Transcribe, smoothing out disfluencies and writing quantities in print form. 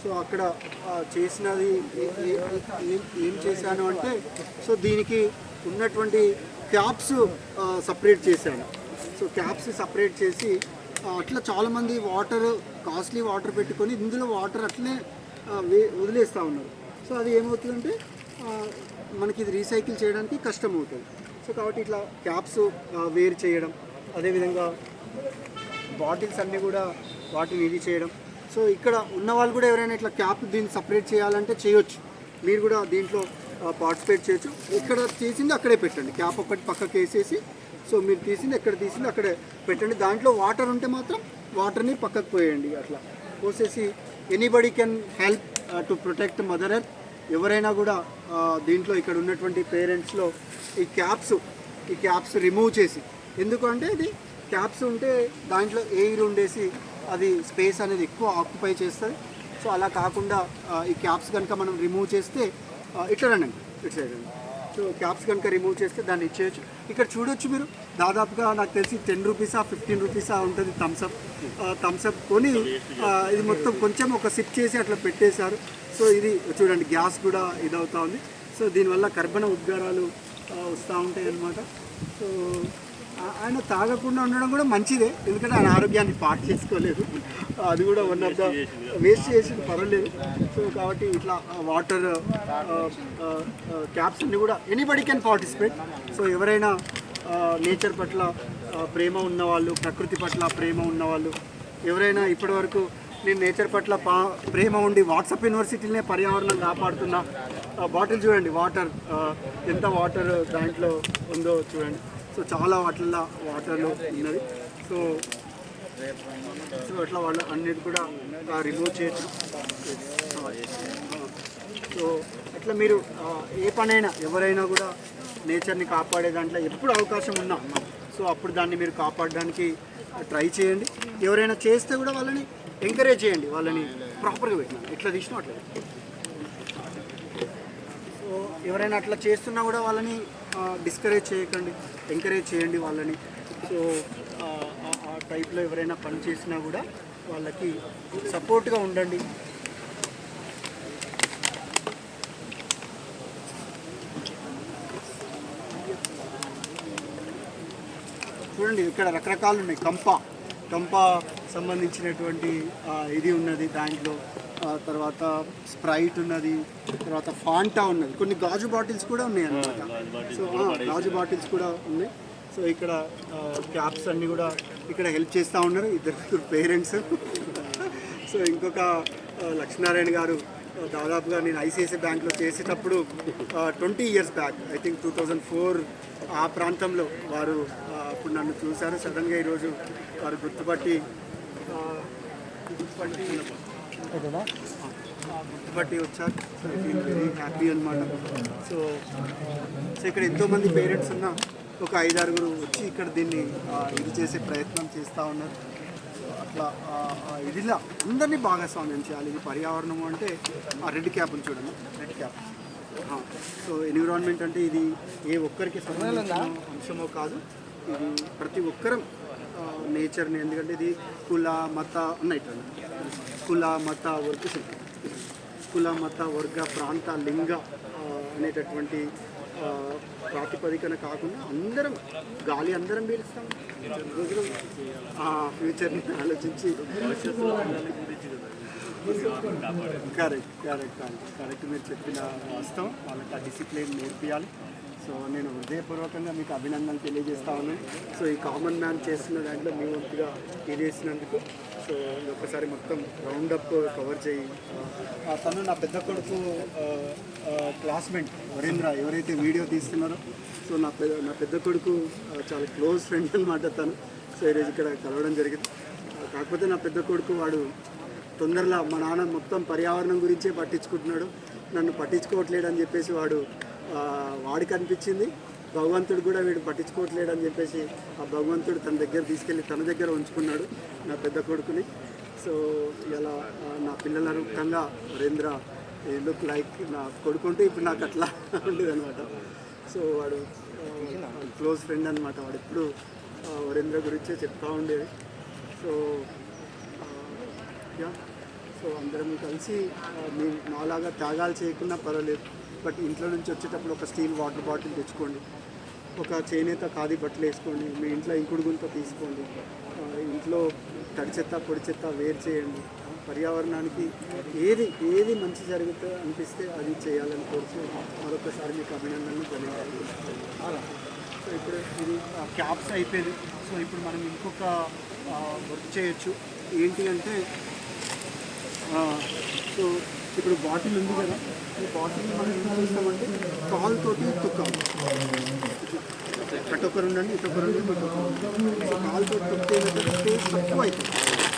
So అక్కడ చేసినది ఏం చేశాను అంటే, సో దీనికి ఉన్నటువంటి క్యాప్స్ సపరేట్ చేశాను. సో క్యాప్స్ సపరేట్ చేసి అట్లా చాలామంది కాస్ట్లీ వాటర్ పెట్టుకొని ఇందులో వాటర్ అట్లనే వదిలేస్తూ ఉన్నారు. సో అది ఏమవుతుందంటే మనకి ఇది రీసైకిల్ చేయడానికి కష్టం అవుతుంది. సో కాబట్టి ఇట్లా క్యాప్స్ వేరు చేయడం, అదేవిధంగా బాటిల్స్ అన్నీ కూడా వాటిని ఇది చేయడం. సో ఇక్కడ ఉన్న వాళ్ళు కూడా ఎవరైనా ఇట్లా క్యాప్ దీన్ని సపరేట్ చేయాలంటే చేయొచ్చు. మీరు కూడా దీంట్లో పార్టిసిపేట్ చేయొచ్చు. ఇక్కడ చేసింది అక్కడే పెట్టండి, క్యాప్ ఒకటి పక్కకి వేసేసి సో మీరు తీసింది ఎక్కడ తీసింది అక్కడే పెట్టండి. దాంట్లో వాటర్ ఉంటే మాత్రం వాటర్ని పక్కకు పోయండి. అట్లా పోసేసి anybody can help to protect mother earth. ఎవరైనా కూడా దీంట్లో ఇక్కడ ఉన్నటువంటి పేరెంట్స్లో ఈ క్యాప్స్ రిమూవ్ చేసి, ఎందుకంటే ఇది క్యాప్స్ ఉంటే దాంట్లో ఎయిర్ ఉండేసి అది స్పేస్ అనేది ఎక్కువ ఆక్యుపై చేస్తుంది. సో అలా కాకుండా ఈ క్యాప్స్ కనుక మనం రిమూవ్ చేస్తే ఇట్లా రండి, ఇటు సైడ్ రండి. సో క్యాప్స్ కనుక రిమూవ్ చేస్తే దాన్ని ఇచ్చేయచ్చు. ఇక్కడ చూడొచ్చు మీరు, దాదాపుగా నాకు తెలిసి 10 రూపీసా 15 రూపీసా ఉంటుంది థమ్స్అప్ కొని ఇది మొత్తం కొంచెం ఒక సిప్ చేసి అట్లా పెట్టేశారు. సో ఇది చూడండి, గ్యాస్ కూడా ఇదవుతూ ఉంది. సో దీనివల్ల కర్బన ఉద్గారాలు వస్తూ ఉంటాయి అన్నమాట. సో ఆయన తాగకుండా ఉండడం కూడా మంచిదే, ఎందుకంటే ఆయన ఆరోగ్యాన్ని పాటు చేసుకోలేదు. అది కూడా వన్ ఆఫ్ ద వేస్ట్ చేసింది, పర్వాలేదు. సో కాబట్టి ఇట్లా వాటర్ క్యాప్స్ అన్ని కూడా ఎనీబడి కెన్ పార్టిసిపేట్. సో ఎవరైనా నేచర్ పట్ల ప్రేమ ఉన్నవాళ్ళు, ప్రకృతి పట్ల ప్రేమ ఉన్నవాళ్ళు, ఎవరైనా ఇప్పటివరకు నేను నేచర్ పట్ల ప్రేమ ఉండి వాట్సాప్ యూనివర్సిటీనే పర్యావరణం కాపాడుతున్న బాటిల్ చూడండి, ఎంత వాటర్ దాంట్లో ఉందో చూడండి. సో చాలా వాటిల్లో వాటర్లో ఉన్నది. సో అట్లా వాళ్ళు అన్నిటి కూడా రిమూవ్ చేయొచ్చు. సో అట్లా మీరు ఏ పనైనా ఎవరైనా కూడా నేచర్ని కాపాడే దాంట్లో ఎప్పుడు అవకాశం ఉన్నా సో అప్పుడు దాన్ని మీరు కాపాడడానికి ట్రై చేయండి. ఎవరైనా చేస్తే కూడా వాళ్ళని ఎంకరేజ్ చేయండి, వాళ్ళని ప్రాపర్గా పెట్టినా ఎట్లా తీసినా అట్లా. సో ఎవరైనా అట్లా చేస్తున్నా కూడా వాళ్ళని డిస్కరేజ్ చేయకండి, ఎంకరేజ్ చేయండి వాళ్ళని. సో ఆ టైప్లో ఎవరైనా పని చేసినా కూడా వాళ్ళకి సపోర్ట్గా ఉండండి. చూడండి ఇక్కడ రకరకాలు ఉన్నాయి. కంపా సంబంధించినటువంటి ఇది ఉన్నది దాంట్లో, తర్వాత స్ప్రైట్ ఉన్నది, తర్వాత ఫాంటా ఉన్నది, కొన్ని గాజు బాటిల్స్ కూడా ఉన్నాయి అన్నమాట. సో గాజు బాటిల్స్ కూడా ఉన్నాయి. సో ఇక్కడ క్యాప్స్ అన్నీ కూడా ఇక్కడ హెల్ప్ చేస్తూ ఉన్నారు ఇద్దరు పేరెంట్స్. సో ఇంకొక లక్ష్మీనారాయణ గారు దాదాపుగా నేను ఐసిఐసిఐ బ్యాంక్లో చేసేటప్పుడు 20 years బ్యాక్, ఐ థింక్ 2004 ఆ ప్రాంతంలో వారు అప్పుడు నన్ను చూశారు. సడన్గా ఈరోజు వారు గుర్తుపట్టి వచ్చారు. So I feel very happy అనమాట. సో ఇక్కడ ఎంతోమంది పేరెంట్స్ ఉన్న ఒక 5-6 వచ్చి ఇక్కడ దీన్ని ఇది చేసే ప్రయత్నం చేస్తూ ఉన్నారు. అట్లా ఇదిలా అందరినీ భాగస్వామ్యం చేయాలి. ఇది పర్యావరణం అంటే ఆ రెడ్ క్యాప్ని చూడండి, రెడ్ క్యాప్. సో ఎన్విరాన్మెంట్ అంటే ఇది ఏ ఒక్కరికి సంబంధించిన అంశమో కాదు, ఇది ప్రతి ఒక్కరం నేచర్ని, ఎందుకంటే ఇది కుల మత ఉన్నాయి, కుల మత వర్గ ప్రాంత లింగ అనేటటువంటి ప్రాతిపదికన కాకుండా అందరం గాలి అందరం పీలుస్తాం. రోజులు ఫ్యూచర్ని ఆలోచించి కరెక్ట్ మీరు చెప్పిన వాస్తవం, వాళ్ళకి ఆ డిసిప్లిన్ నేర్పియాలి. సో నేను హృదయపూర్వకంగా మీకు అభినందనలు తెలియజేస్తా ఉన్నాను. సో ఈ కామన్ మ్యాన్ చేస్తున్న దాంట్లో మీ వంతుగా ఇది చేసినందుకు. సో ఒకసారి మొత్తం రౌండప్ కవర్ చేయి. తను నా పెద్ద కొడుకు క్లాస్మేట్ వరేంద్ర, ఎవరైతే వీడియో తీస్తున్నారో సో నా పెద్ద కొడుకు చాలా క్లోజ్ ఫ్రెండ్ అనమాట తను. సో ఈరోజు ఇక్కడ కలవడం జరిగింది. కాకపోతే నా పెద్ద కొడుకు వాడు తొందరలో మా నాన్న మొత్తం పర్యావరణం గురించే పట్టించుకుంటున్నాడు, నన్ను పట్టించుకోవట్లేడు అని చెప్పేసి వాడికి అనిపించింది. భగవంతుడు కూడా వీడు పట్టించుకోవట్లేడు అని చెప్పేసి ఆ భగవంతుడు తన దగ్గర తీసుకెళ్ళి తన దగ్గర ఉంచుకున్నాడు నా పెద్ద కొడుకుని. సో ఇలా నా పిల్లల రూపంగా వరేంద్ర లుక్ లైక్ నా కొడుకుంటే ఇప్పుడు నాకు అట్లా ఉండేది అనమాట. సో వాడు క్లోజ్ ఫ్రెండ్ అనమాట, వాడు ఎప్పుడు వరేంద్ర గురించే చెప్తూ ఉండేది. సో సో అందరం కలిసి మీ నాలాగా త్యాగాలు చేయకున్నా పర్వాలేదు, బట్ ఇంట్లో నుంచి వచ్చేటప్పుడు ఒక స్టీల్ వాటర్ బాటిల్ తెచ్చుకోండి, ఒక చేనేత ఖాదీ బట్టలు వేసుకోండి, మీ ఇంట్లో ఇంకుడు గుంత తీసుకోండి, ఇంట్లో తడి చెత్త పొడి చెత్త వేరు చేయండి, పర్యావరణానికి ఏది మంచి జరుగుతుందో అనిపిస్తే అది చేయాలని కోరుతూ మరొకసారి మీకు అభినందనలు ధన్యవాదాలు. సో ఇప్పుడు ఇది క్యాప్స్ అయిపోయింది. సో ఇప్పుడు మనం ఇంకొక వర్క్ చేయొచ్చు. ఏంటి అంటే సో ఇప్పుడు బాటిల్ ఉంది కదా, ఈ బాటిల్ని మనం ఏం చేస్తామంటే కాలుతోటి తొక్కాలి. అటొకరు ఉండండి, ఇటొకరు ఉండండి, ఇటొకరు ఉండండి. కాలుతో తొక్కితే స్పేస్ తక్కువ అవుతుంది.